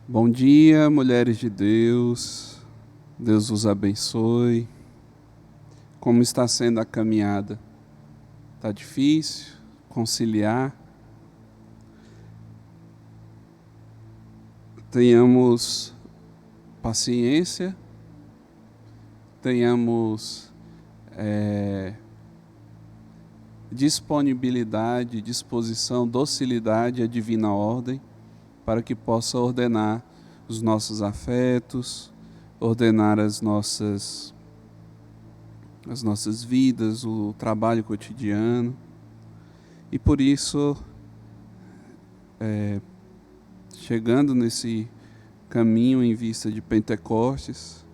Bom dia, mulheres de Deus. Deus vos abençoe. Como está sendo a caminhada? Está difícil conciliar? Tenhamos paciência, tenhamos disponibilidade, disposição, docilidade à divina ordem, para que possa ordenar os nossos afetos, ordenar as nossas vidas, o trabalho cotidiano. E por isso, chegando nesse caminho em vista de Pentecostes,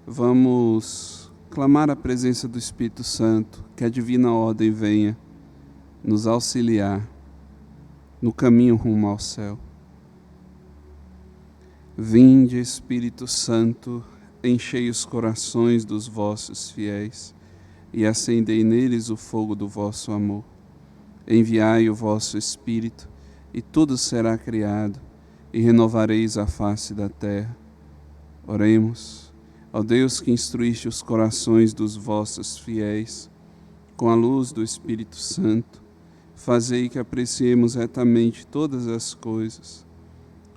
vamos clamar a presença do Espírito Santo, que a divina ordem venha nos auxiliar no caminho rumo ao céu. Vinde, Espírito Santo, enchei os corações dos vossos fiéis e acendei neles o fogo do vosso amor. Enviai o vosso Espírito, e tudo será criado, e renovareis a face da terra. Oremos. Ó Deus, que instruíste os corações dos vossos fiéis com a luz do Espírito Santo, fazei que apreciemos retamente todas as coisas,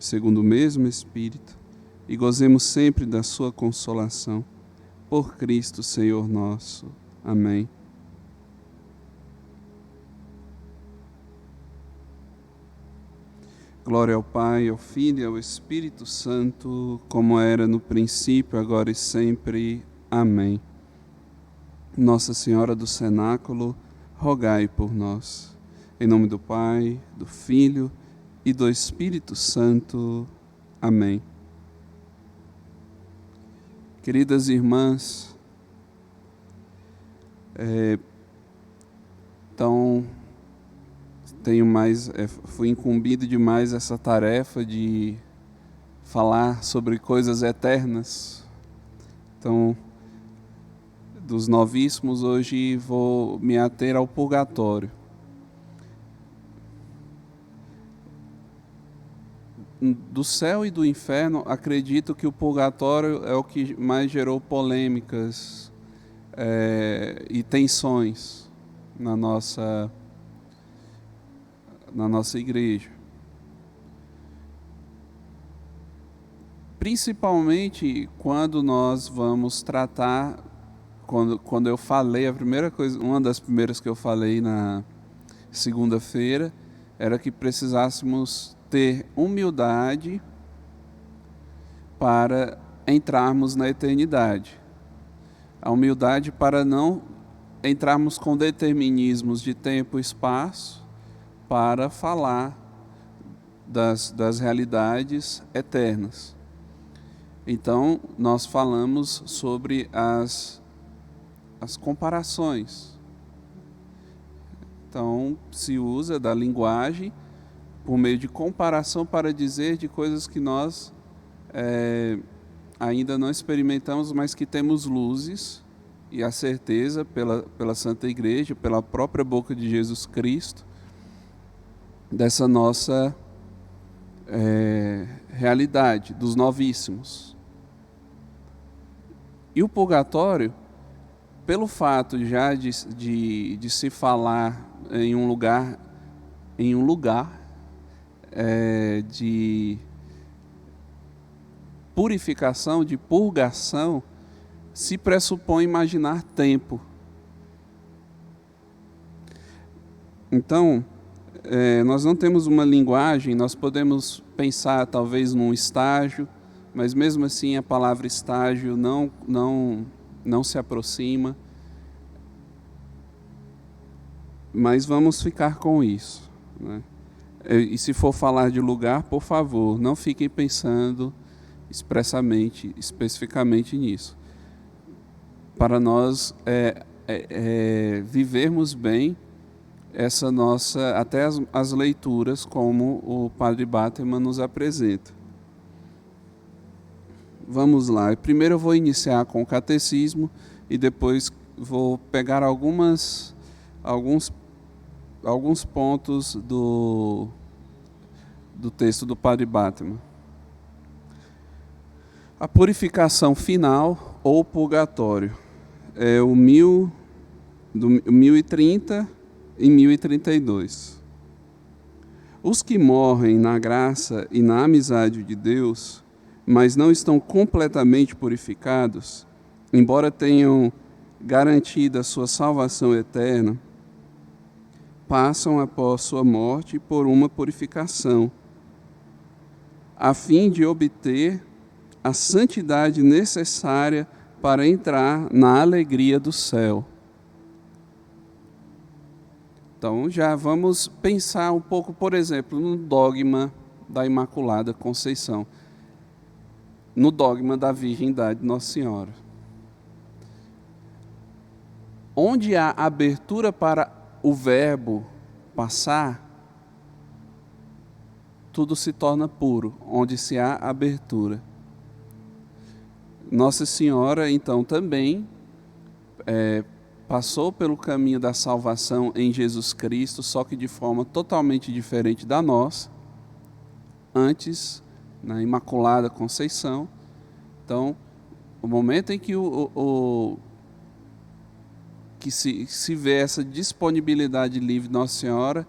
segundo o mesmo Espírito, e gozemos sempre da sua consolação. Por Cristo, Senhor nosso. Amém. Glória ao Pai, ao Filho e ao Espírito Santo, como era no princípio, agora e sempre. Amém. Nossa Senhora do Cenáculo, rogai por nós. Em nome do Pai, do Filho e do Espírito Santo. Amém. Queridas irmãs, fui incumbido de mais essa tarefa de falar sobre coisas eternas. Então, dos novíssimos, hoje vou me ater ao purgatório. Do céu e do inferno, acredito que o purgatório é o que mais gerou polêmicas e tensões na nossa igreja. Principalmente quando nós vamos tratar, quando eu falei, uma das primeiras que eu falei na segunda-feira, era que precisássemos ter humildade para entrarmos na eternidade. A humildade para não entrarmos com determinismos de tempo e espaço para falar das realidades eternas. Então, nós falamos sobre as comparações. Então, se usa da linguagem por meio de comparação para dizer de coisas que nós ainda não experimentamos, mas que temos luzes e a certeza pela Santa Igreja, pela própria boca de Jesus Cristo, dessa nossa realidade, dos novíssimos. E o purgatório, pelo fato já de se falar em um lugar de purificação, de purgação, se pressupõe imaginar tempo. Então, nós não temos uma linguagem, nós podemos pensar talvez num estágio, mas mesmo assim a palavra estágio não se aproxima. Mas vamos ficar com isso, né? E se for falar de lugar, por favor, não fiquem pensando especificamente nisso. Para nós vivermos bem essa nossa, até as leituras, como o Padre Bateman nos apresenta. Vamos lá. Primeiro eu vou iniciar com o catecismo e depois vou pegar alguns pontos do texto do Padre Bateman. A purificação final ou purgatório é o 1030 e 1032. Os que morrem na graça e na amizade de Deus, mas não estão completamente purificados, embora tenham garantida a sua salvação eterna, passam após sua morte por uma purificação, a fim de obter a santidade necessária para entrar na alegria do céu. Então, já vamos pensar um pouco, por exemplo, no dogma da Imaculada Conceição, no dogma da Virgindade de Nossa Senhora. Onde há abertura para o verbo passar, tudo se torna puro, onde se há abertura. Nossa Senhora, então, também passou pelo caminho da salvação em Jesus Cristo, só que de forma totalmente diferente da nossa, antes, na Imaculada Conceição. Então, o momento em que que se vê essa disponibilidade livre de Nossa Senhora,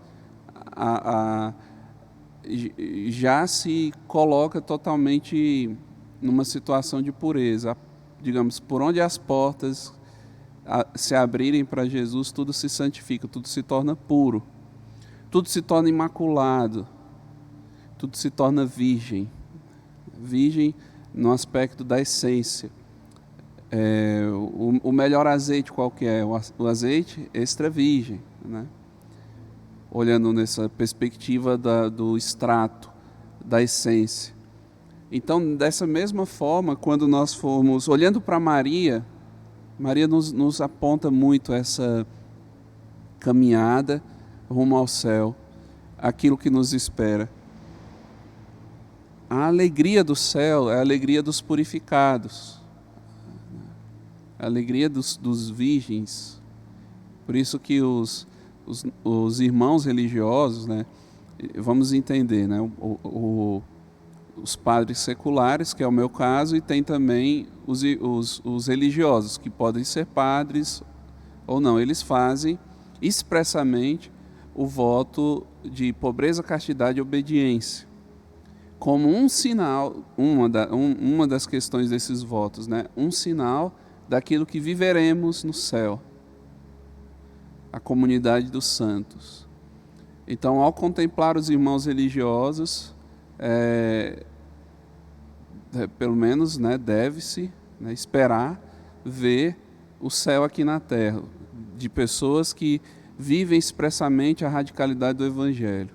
já se coloca totalmente numa situação de pureza. Digamos, por onde as portas se abrirem para Jesus, tudo se santifica, tudo se torna puro, tudo se torna imaculado, tudo se torna virgem. Virgem no aspecto da essência. O melhor azeite qual que é? O azeite extra virgem, né? Olhando nessa perspectiva do extrato, da essência. Então, dessa mesma forma, quando nós formos olhando para Maria, Maria nos aponta muito essa caminhada rumo ao céu, aquilo que nos espera. A alegria do céu é a alegria dos purificados, a alegria dos virgens. Por isso que os irmãos religiosos, né, vamos entender, né, os padres seculares, que é o meu caso, e tem também os religiosos, que podem ser padres ou não. Eles fazem expressamente o voto de pobreza, castidade e obediência, como um sinal, uma das questões desses votos, né? Um sinal daquilo que viveremos no céu, a comunidade dos santos. Então, ao contemplar os irmãos religiosos, pelo menos, né, deve-se, né, esperar ver o céu aqui na terra, de pessoas que vivem expressamente a radicalidade do Evangelho.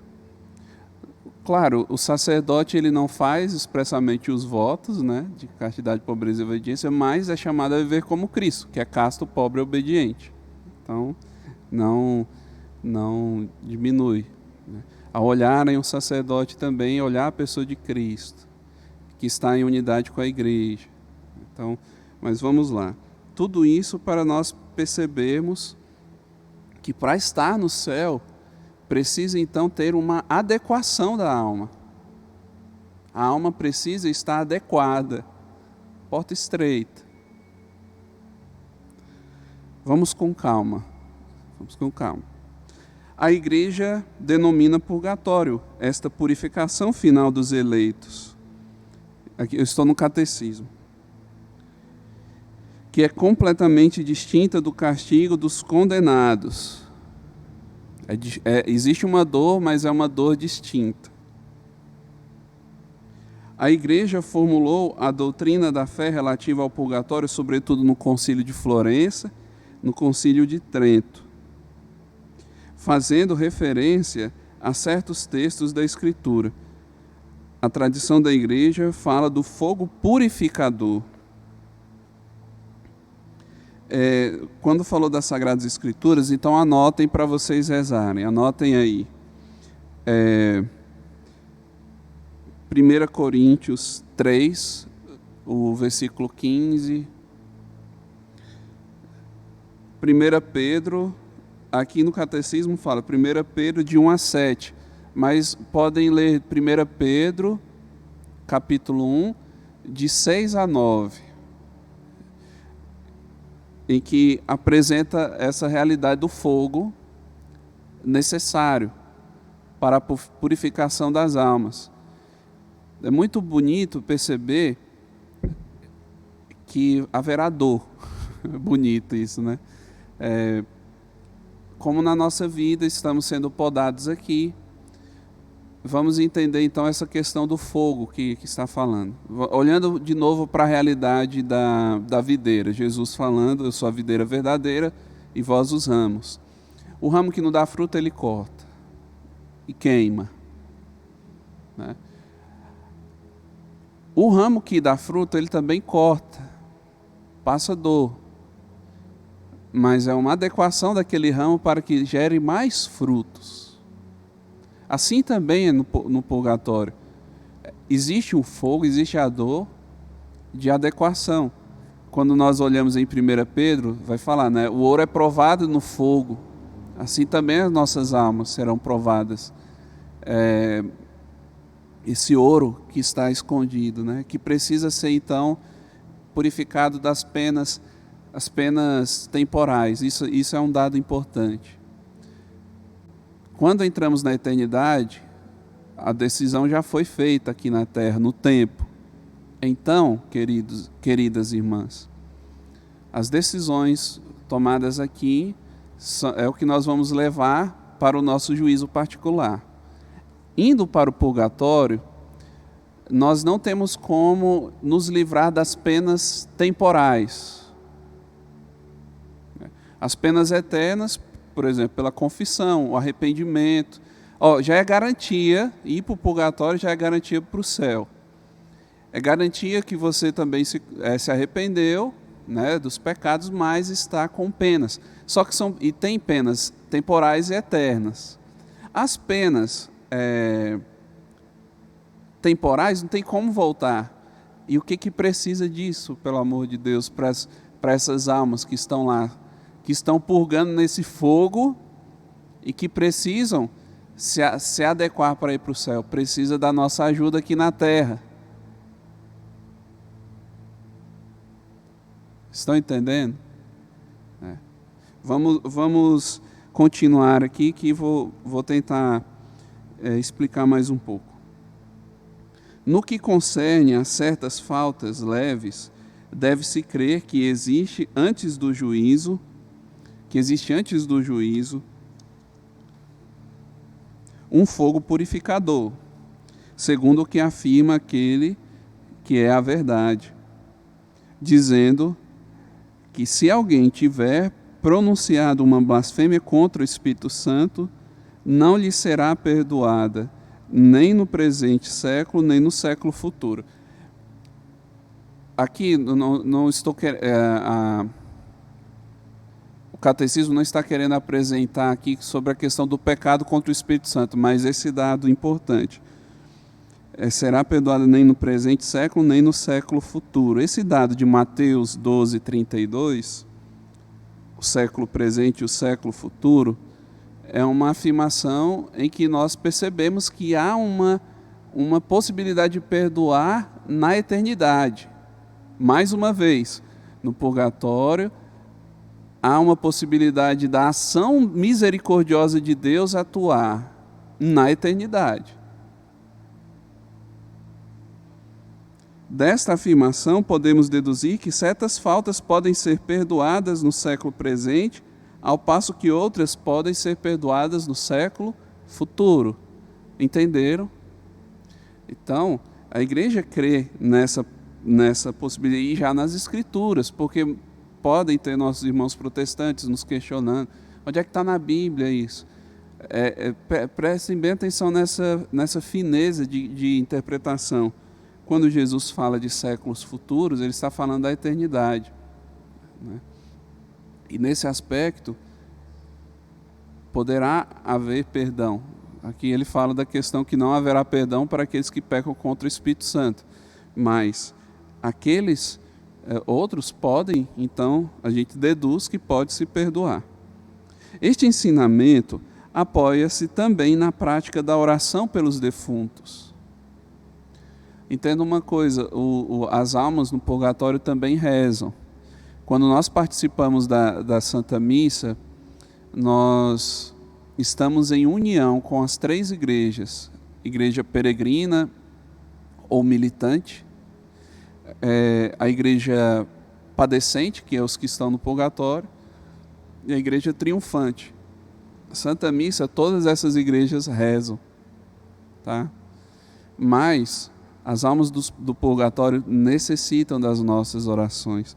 Claro, o sacerdote ele não faz expressamente os votos, né, de castidade, pobreza e obediência, mas é chamado a viver como Cristo, que é casto, pobre e obediente. Então, não diminui, né? Ao olharem o sacerdote também, olhar a pessoa de Cristo, que está em unidade com a igreja. Então, mas vamos lá. Tudo isso para nós percebermos que para estar no céu, precisa então ter uma adequação da alma. A alma precisa estar adequada, porta estreita. Vamos com calma. A igreja denomina purgatório esta purificação final dos eleitos. Aqui eu estou no catecismo. Que é completamente distinta do castigo dos condenados. Existe uma dor, mas é uma dor distinta. A igreja formulou a doutrina da fé relativa ao purgatório, sobretudo no Concílio de Florença, no Concílio de Trento, fazendo referência a certos textos da Escritura. A tradição da igreja fala do fogo purificador. Quando falou das Sagradas Escrituras, então anotem para vocês rezarem. Anotem aí. 1 Coríntios 3, o versículo 15. 1 Pedro, aqui no Catecismo fala 1 Pedro de 1 a 7, mas podem ler 1 Pedro, capítulo 1, de 6 a 9, em que apresenta essa realidade do fogo necessário para a purificação das almas. É muito bonito perceber que haverá dor. Bonito isso, né? Como na nossa vida estamos sendo podados aqui, vamos entender então essa questão do fogo que está falando. Olhando de novo para a realidade da videira, Jesus falando: eu sou a videira verdadeira e vós os ramos. O ramo que não dá fruta ele corta e queima, né? O ramo que dá fruta ele também corta, passa dor, mas é uma adequação daquele ramo para que gere mais frutos. Assim também é no purgatório. Existe um fogo, existe a dor de adequação. Quando nós olhamos em 1 Pedro, vai falar, né? O ouro é provado no fogo. Assim também as nossas almas serão provadas. Esse ouro que está escondido, né? Que precisa ser então purificado das penas, as penas temporais. Isso é um dado importante. Quando entramos na eternidade, a decisão já foi feita aqui na terra, no tempo. Então, queridas irmãs, as decisões tomadas aqui é o que nós vamos levar para o nosso juízo particular. Indo para o purgatório, nós não temos como nos livrar das penas temporais. As penas eternas, por exemplo, pela confissão, o arrependimento, já é garantia, ir para o purgatório já é garantia para o céu. É garantia que você também se arrependeu, né, dos pecados, mas está com penas. Só que tem penas temporais e eternas. As penas temporais não tem como voltar. E o que precisa disso, pelo amor de Deus, para essas almas que estão lá, que estão purgando nesse fogo e que precisam se adequar para ir para o céu? Precisa da nossa ajuda aqui na terra. Estão entendendo? Vamos continuar aqui, que vou tentar explicar mais um pouco. No que concerne a certas faltas leves, deve-se crer que existe antes do juízo um fogo purificador, segundo o que afirma aquele que é a verdade, dizendo que se alguém tiver pronunciado uma blasfêmia contra o Espírito Santo, não lhe será perdoada, nem no presente século, nem no século futuro. Aqui não estou o catecismo não está querendo apresentar aqui sobre a questão do pecado contra o Espírito Santo, mas esse dado importante. Será perdoada nem no presente século, nem no século futuro. Esse dado de Mateus 12, 32, o século presente e o século futuro, é uma afirmação em que nós percebemos que há uma possibilidade de perdoar na eternidade. Mais uma vez, no purgatório, há uma possibilidade da ação misericordiosa de Deus atuar na eternidade. Desta afirmação, podemos deduzir que certas faltas podem ser perdoadas no século presente, ao passo que outras podem ser perdoadas no século futuro. Entenderam? Então, a igreja crê nessa possibilidade, e já nas Escrituras, porque podem ter nossos irmãos protestantes nos questionando: onde é que está na Bíblia isso? Prestem bem atenção nessa fineza de interpretação. Quando Jesus fala de séculos futuros, ele está falando da eternidade, né? E nesse aspecto, poderá haver perdão. Aqui ele fala da questão que não haverá perdão para aqueles que pecam contra o Espírito Santo. Mas aqueles outros podem, então, a gente deduz que pode se perdoar. Este ensinamento apoia-se também na prática da oração pelos defuntos. Entenda uma coisa, as almas no purgatório também rezam. Quando nós participamos da Santa Missa, nós estamos em união com as 3 igrejas. Igreja peregrina ou militante, a igreja padecente, que é os que estão no purgatório, e a igreja triunfante. Santa Missa, todas essas igrejas rezam, tá? Mas as almas do purgatório necessitam das nossas orações.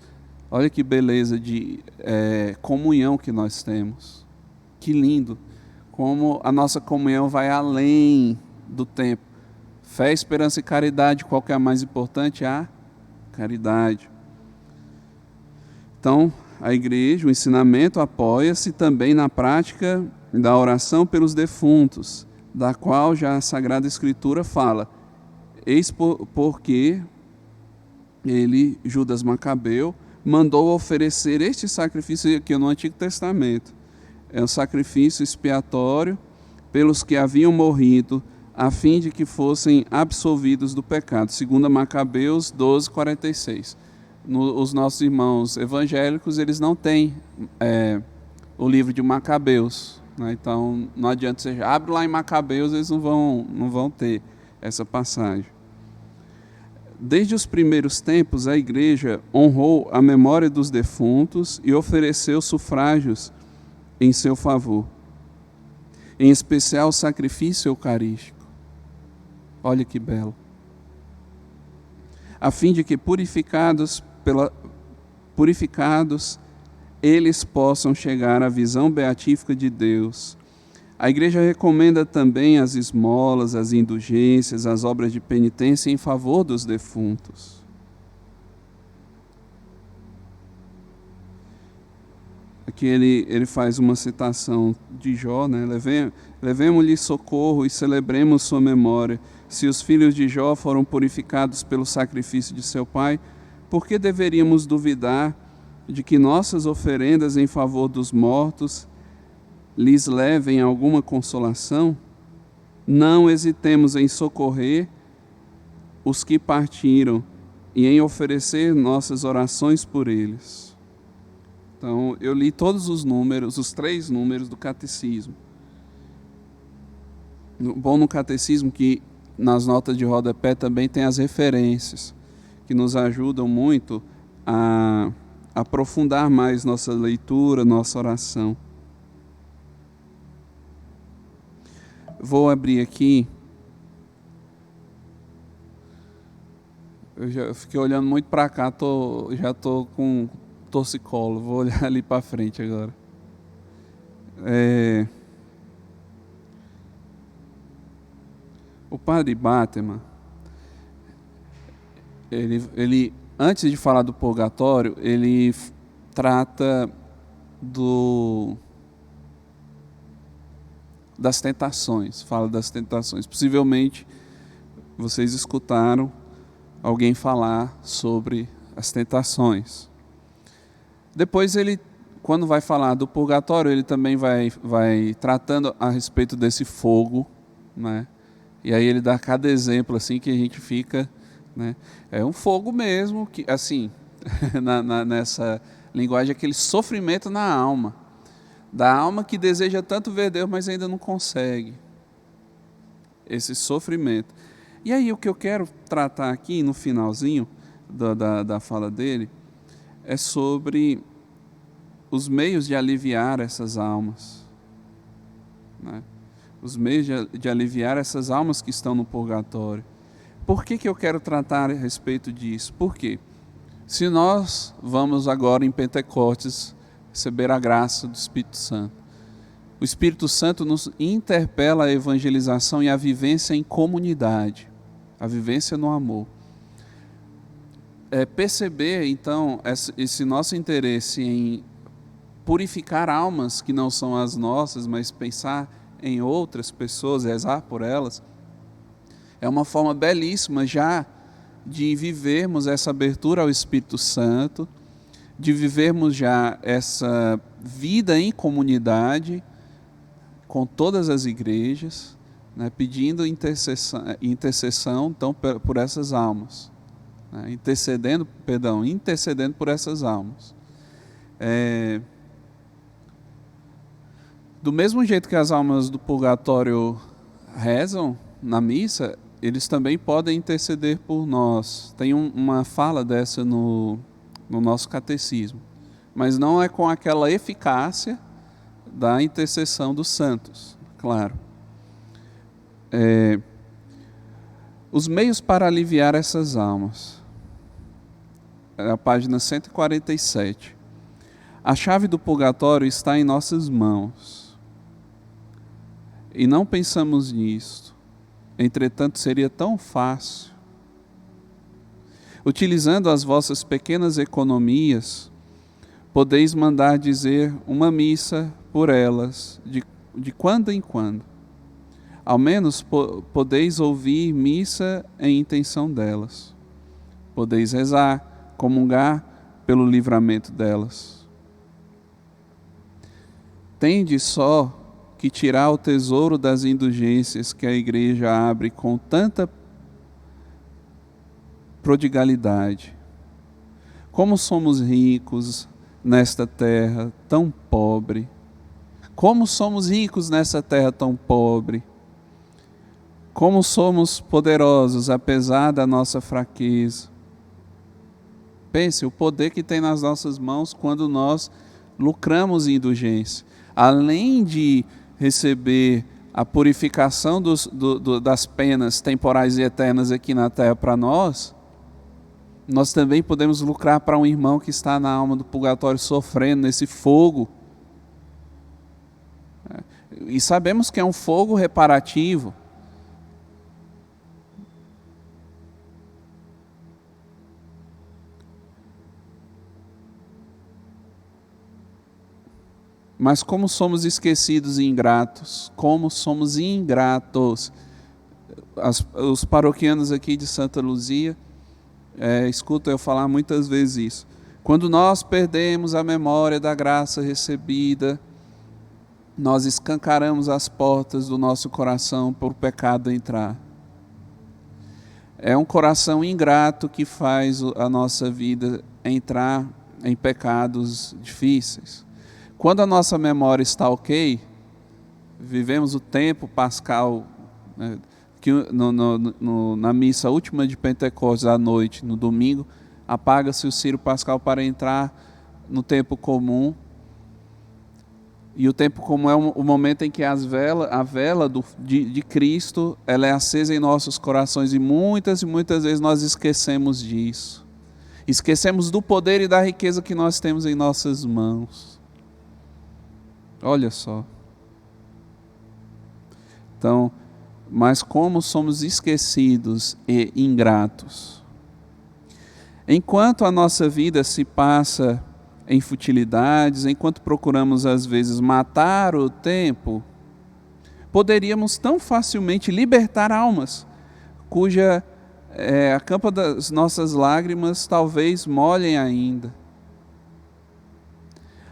Olha que beleza de comunhão que nós temos. Que lindo. Como a nossa comunhão vai além do tempo. Fé, esperança e caridade, qual que é a mais importante? A caridade. Então, a igreja, o ensinamento apoia-se também na prática da oração pelos defuntos, da qual já a Sagrada Escritura fala. Eis porque ele, Judas Macabeu, mandou oferecer este sacrifício aqui no Antigo Testamento. É um sacrifício expiatório pelos que haviam morrido, a fim de que fossem absolvidos do pecado. 2 Macabeus 12:46. Os nossos irmãos evangélicos, eles não têm o livro de Macabeus, né? Então não adianta você abre lá em Macabeus, eles não vão ter essa passagem. Desde os primeiros tempos, a igreja honrou a memória dos defuntos e ofereceu sufrágios em seu favor, em especial o sacrifício eucarístico. Olha que belo. A fim de que purificados, eles possam chegar à visão beatífica de Deus. A igreja recomenda também as esmolas, as indulgências, as obras de penitência em favor dos defuntos. Aqui ele faz uma citação de Jó, né? Levemos-lhe socorro e celebremos sua memória. Se os filhos de Jó foram purificados pelo sacrifício de seu pai, por que deveríamos duvidar de que nossas oferendas em favor dos mortos lhes levem alguma consolação? Não hesitemos em socorrer os que partiram e em oferecer nossas orações por eles. Então, eu li todos os números, os 3 números do catecismo. Bom no catecismo que nas notas de rodapé também tem as referências, que nos ajudam muito a aprofundar mais nossa leitura, nossa oração. Vou abrir aqui. Eu fiquei olhando muito para cá, já estou com torcicolo. Vou olhar ali para frente agora. O padre Bátema, ele antes de falar do purgatório, ele trata das tentações, fala das tentações. Possivelmente vocês escutaram alguém falar sobre as tentações. Depois ele, quando vai falar do purgatório, ele também vai tratando a respeito desse fogo, né? E aí ele dá cada exemplo assim que a gente fica, né? É um fogo mesmo, que assim, nessa linguagem, aquele sofrimento na alma, da alma que deseja tanto ver Deus, mas ainda não consegue. Esse sofrimento. E aí o que eu quero tratar aqui no finalzinho da fala dele é sobre os meios de aliviar essas almas, né? Os meios de aliviar essas almas que estão no purgatório. Por que eu quero tratar a respeito disso? Por quê? Se nós vamos agora em Pentecostes receber a graça do Espírito Santo, o Espírito Santo nos interpela a evangelização e a vivência em comunidade, a vivência no amor. Perceber, então, esse nosso interesse em purificar almas que não são as nossas, mas pensar em outras pessoas, rezar por elas, é uma forma belíssima já de vivermos essa abertura ao Espírito Santo, de vivermos já essa vida em comunidade com todas as igrejas, né, pedindo intercessão então, por essas almas, né, intercedendo por essas almas. Do mesmo jeito que as almas do purgatório rezam na missa, eles também podem interceder por nós. Tem uma fala dessa no nosso catecismo, mas não é com aquela eficácia da intercessão dos santos, claro. Os meios para aliviar essas almas. É a página 147. A chave do purgatório está em nossas mãos. E não pensamos nisto. Entretanto, seria tão fácil. Utilizando as vossas pequenas economias, podeis mandar dizer uma missa por elas, de quando em quando. Ao menos podeis ouvir missa em intenção delas. Podeis rezar, comungar pelo livramento delas. Tende só que tirar o tesouro das indulgências que a Igreja abre com tanta prodigalidade. Como somos ricos nesta terra tão pobre. Como somos ricos nessa terra tão pobre. Como somos poderosos apesar da nossa fraqueza. Pense o poder que tem nas nossas mãos quando nós lucramos em indulgência. Além de receber a purificação das penas temporais e eternas aqui na terra para nós, nós também podemos lucrar para um irmão que está na alma do purgatório sofrendo nesse fogo. E sabemos que é um fogo reparativo. Mas como somos esquecidos e ingratos, como somos ingratos. Os paroquianos aqui de Santa Luzia, escutam eu falar muitas vezes isso. Quando nós perdemos a memória da graça recebida, nós escancaramos as portas do nosso coração para o pecado entrar. É um coração ingrato que faz a nossa vida entrar em pecados difíceis. Quando a nossa memória está ok, vivemos o tempo pascal, né, que na missa última de Pentecostes à noite, no domingo, apaga-se o ciro pascal para entrar no tempo comum. E o tempo comum é o momento em que a vela de Cristo ela é acesa em nossos corações e muitas vezes nós esquecemos disso. Esquecemos do poder e da riqueza que nós temos em nossas mãos. Olha só. Então, mas como somos esquecidos e ingratos. Enquanto a nossa vida se passa em futilidades, enquanto procuramos às vezes matar o tempo, poderíamos tão facilmente libertar almas, cuja a campa das nossas lágrimas talvez molhem ainda.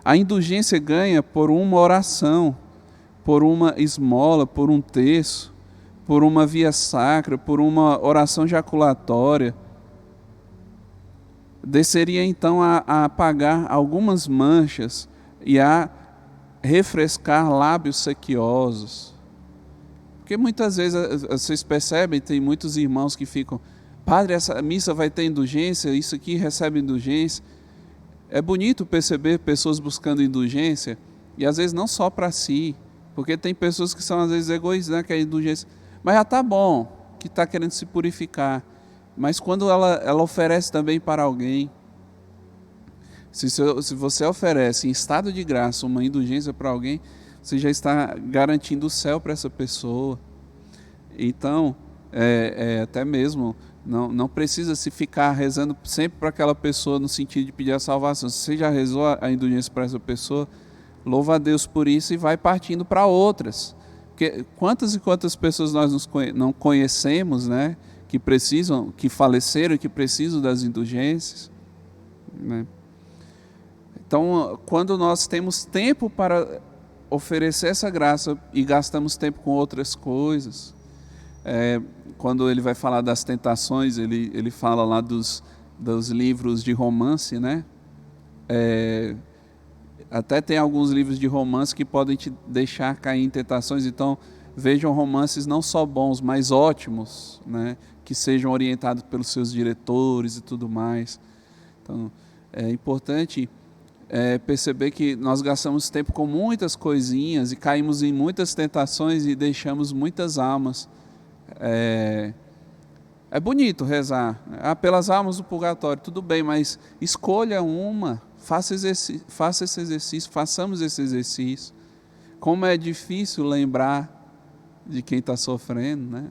A indulgência ganha por uma oração, por uma esmola, por um terço, por uma via sacra, por uma oração jaculatória. Desceria então a apagar algumas manchas e a refrescar lábios sequiosos. Porque muitas vezes vocês percebem, tem muitos irmãos que ficam, padre, essa missa vai ter indulgência, isso aqui recebe indulgência. É bonito perceber pessoas buscando indulgência, e às vezes não só para si, porque tem pessoas que são às vezes egoístas, né, que é indulgência. Mas já está bom, que está querendo se purificar. Mas quando ela oferece também para alguém, se você oferece em estado de graça uma indulgência para alguém, você já está garantindo o céu para essa pessoa. Então, até mesmo, não precisa se ficar rezando sempre para aquela pessoa no sentido de pedir a salvação. Se você já rezou a indulgência para essa pessoa, louva a Deus por isso e vai partindo para outras. Porque quantas e quantas pessoas nós não conhecemos, né, que faleceram e que precisam das indulgências, né? Então, quando nós temos tempo para oferecer essa graça e gastamos tempo com outras coisas, Quando ele vai falar das tentações, ele fala lá dos livros de romance, né? Até tem alguns livros de romance que podem te deixar cair em tentações, então vejam romances não só bons, mas ótimos, né? Que sejam orientados pelos seus diretores e tudo mais. Então, é importante perceber que nós gastamos tempo com muitas coisinhas e caímos em muitas tentações e deixamos muitas almas. É bonito rezar, pelas almas do purgatório, tudo bem, mas escolha uma, faça esse exercício, façamos esse exercício. Como é difícil lembrar de quem está sofrendo, né?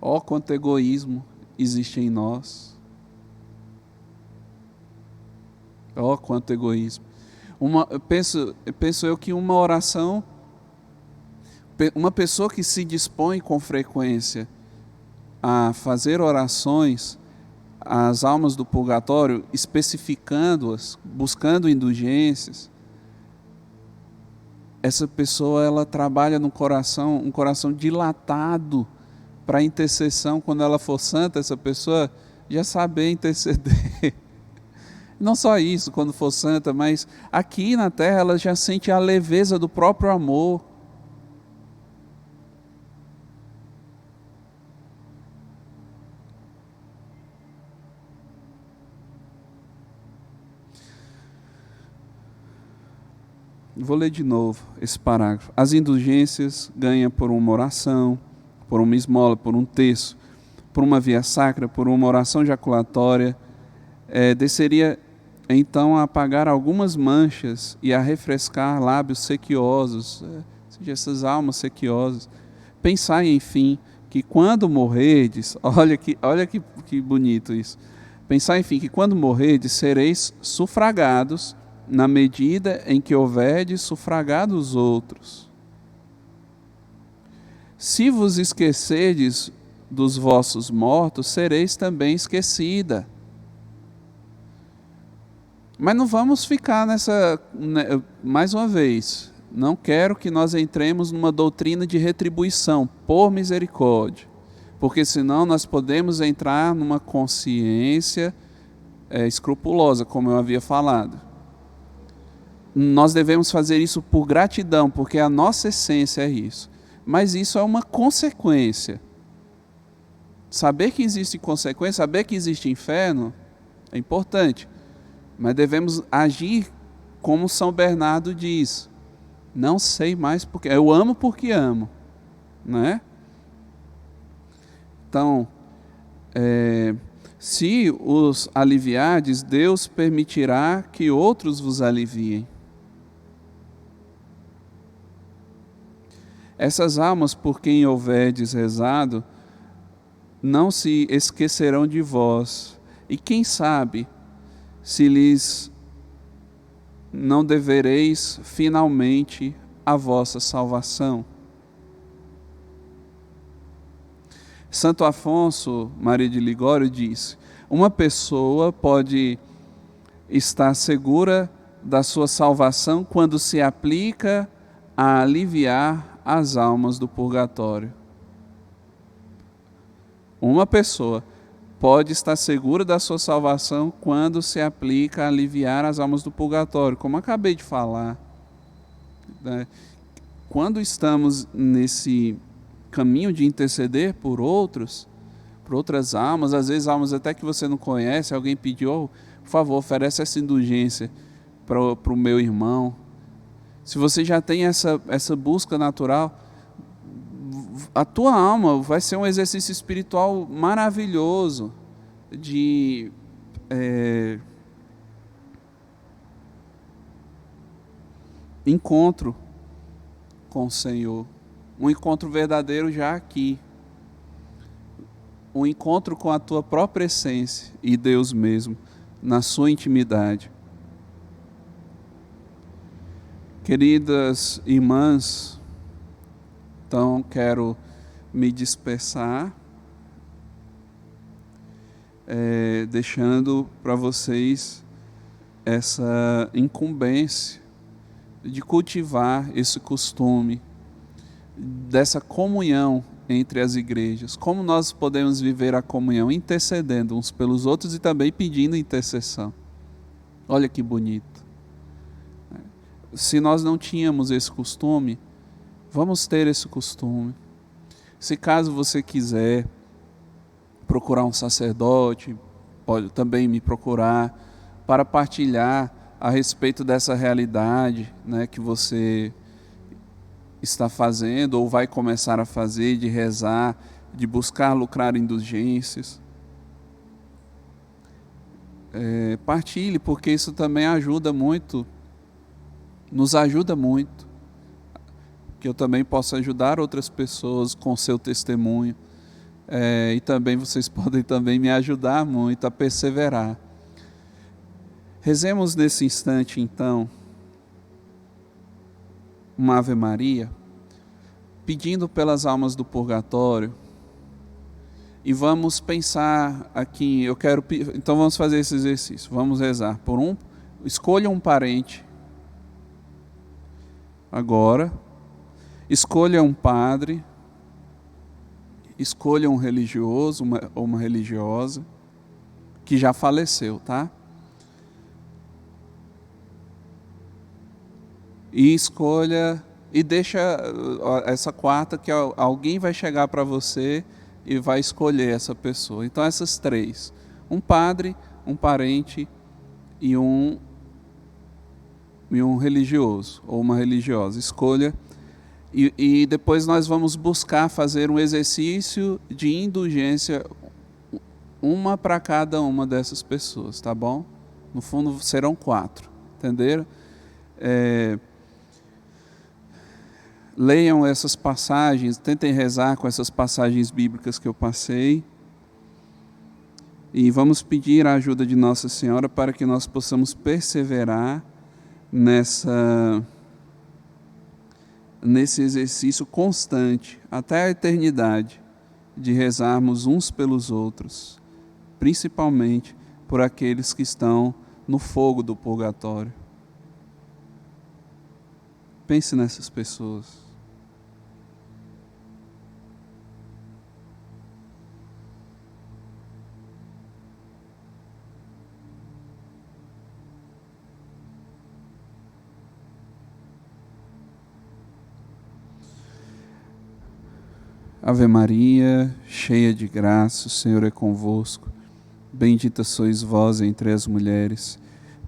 Ó, quanto egoísmo existe em nós. Ó, quanto egoísmo. Penso eu que uma oração, uma pessoa que se dispõe com frequência a fazer orações às almas do purgatório, especificando-as, buscando indulgências, essa pessoa ela trabalha no coração, um coração dilatado para a intercessão. Quando ela for santa, essa pessoa já saber interceder. Não só isso, quando for santa, mas aqui na terra ela já sente a leveza do próprio amor. Vou ler de novo esse parágrafo. As indulgências ganham por uma oração, por uma esmola, por um terço, por uma via sacra, por uma oração jaculatória, desceria então a apagar algumas manchas e a refrescar lábios sequiosos, seja, essas almas sequiosas. Pensai, enfim, que quando morrerdes, olha que bonito isso. Pensai, enfim, que quando morrerdes sereis sufragados na medida em que houverdes sufragado os outros. Se vos esquecerdes dos vossos mortos, sereis também esquecida. Mas não vamos ficar nessa, mais uma vez, não quero que nós entremos numa doutrina de retribuição, por misericórdia, porque senão nós podemos entrar numa consciência escrupulosa, como eu havia falado. Nós devemos fazer isso por gratidão, porque a nossa essência é isso. Mas isso é uma consequência. Saber que existe consequência, saber que existe inferno, é importante. Mas devemos agir como São Bernardo diz. Não sei mais porque. Eu amo porque amo. Né? Então, se os aliviardes, Deus permitirá que outros vos aliviem. Essas almas por quem houverdes rezado, não se esquecerão de vós. E quem sabe, se lhes não devereis finalmente a vossa salvação. Santo Afonso Maria de Ligório diz: uma pessoa pode estar segura da sua salvação quando se aplica a aliviar as almas do purgatório. Uma pessoa pode estar segura da sua salvação quando se aplica a aliviar as almas do purgatório, como acabei de falar. Quando estamos nesse caminho de interceder por outros, por outras almas, às vezes almas até que você não conhece, alguém pediu, por favor, oferece essa indulgência para o meu irmão. Se você já tem essa busca natural, a tua alma vai ser um exercício espiritual maravilhoso de encontro com o Senhor. Um encontro verdadeiro já aqui. Um encontro com a tua própria essência e Deus mesmo, na sua intimidade. Queridas irmãs, então quero me dispersar, deixando para vocês essa incumbência de cultivar esse costume, dessa comunhão entre as igrejas. Como nós podemos viver a comunhão? Intercedendo uns pelos outros e também pedindo intercessão. Olha que bonito. Se nós não tínhamos esse costume, vamos ter esse costume. Se caso você quiser procurar um sacerdote, pode também me procurar para partilhar a respeito dessa realidade, né, que você está fazendo ou vai começar a fazer, de rezar, de buscar lucrar indulgências. Partilhe, porque isso também ajuda muito, nos ajuda muito, que eu também possa ajudar outras pessoas com seu testemunho, e também vocês podem também me ajudar muito a perseverar. Rezemos nesse instante então uma Ave Maria, pedindo pelas almas do purgatório, e vamos pensar aqui, então vamos fazer esse exercício, vamos rezar escolha um parente, agora, escolha um padre, escolha um religioso ou uma religiosa, que já faleceu, tá? E escolha, e deixa essa quarta, que alguém vai chegar para você e vai escolher essa pessoa. Então essas três, um padre, um parente e um religioso ou uma religiosa, escolha. E depois nós vamos buscar fazer um exercício de indulgência, uma para cada uma dessas pessoas, tá bom? No fundo serão 4, entenderam? Leiam essas passagens, tentem rezar com essas passagens bíblicas que eu passei. E vamos pedir a ajuda de Nossa Senhora para que nós possamos perseverar nesse exercício constante, até a eternidade, de rezarmos uns pelos outros, principalmente por aqueles que estão no fogo do purgatório. Pense nessas pessoas. Ave Maria, cheia de graça, o Senhor é convosco. Bendita sois vós entre as mulheres,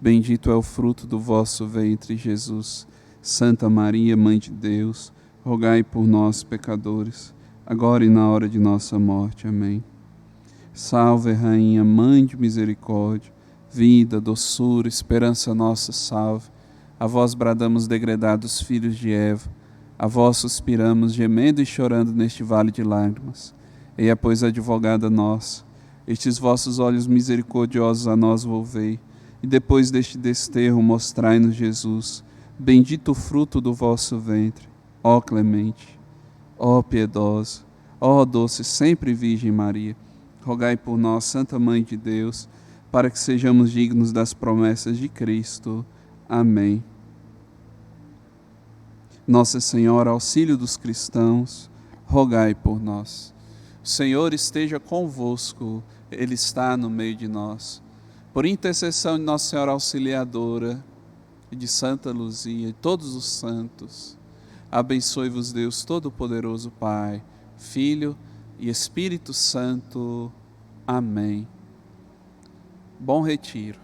bendito é o fruto do vosso ventre, Jesus. Santa Maria, Mãe de Deus, rogai por nós, pecadores, agora e na hora de nossa morte. Amém. Salve, Rainha, Mãe de misericórdia, vida, doçura, esperança nossa, salve. A vós bradamos, degredados filhos de Eva, a vós suspiramos, gemendo e chorando neste vale de lágrimas. Eia, pois, advogada nossa, estes vossos olhos misericordiosos a nós volvei, e depois deste desterro mostrai-nos Jesus, bendito o fruto do vosso ventre. Ó clemente, ó piedosa, ó doce sempre Virgem Maria, rogai por nós, Santa Mãe de Deus, para que sejamos dignos das promessas de Cristo. Amém. Nossa Senhora, auxílio dos cristãos, rogai por nós. O Senhor esteja convosco, Ele está no meio de nós. Por intercessão de Nossa Senhora Auxiliadora, e de Santa Luzia e todos os santos, abençoe-vos Deus Todo-Poderoso, Pai, Filho e Espírito Santo. Amém. Bom retiro.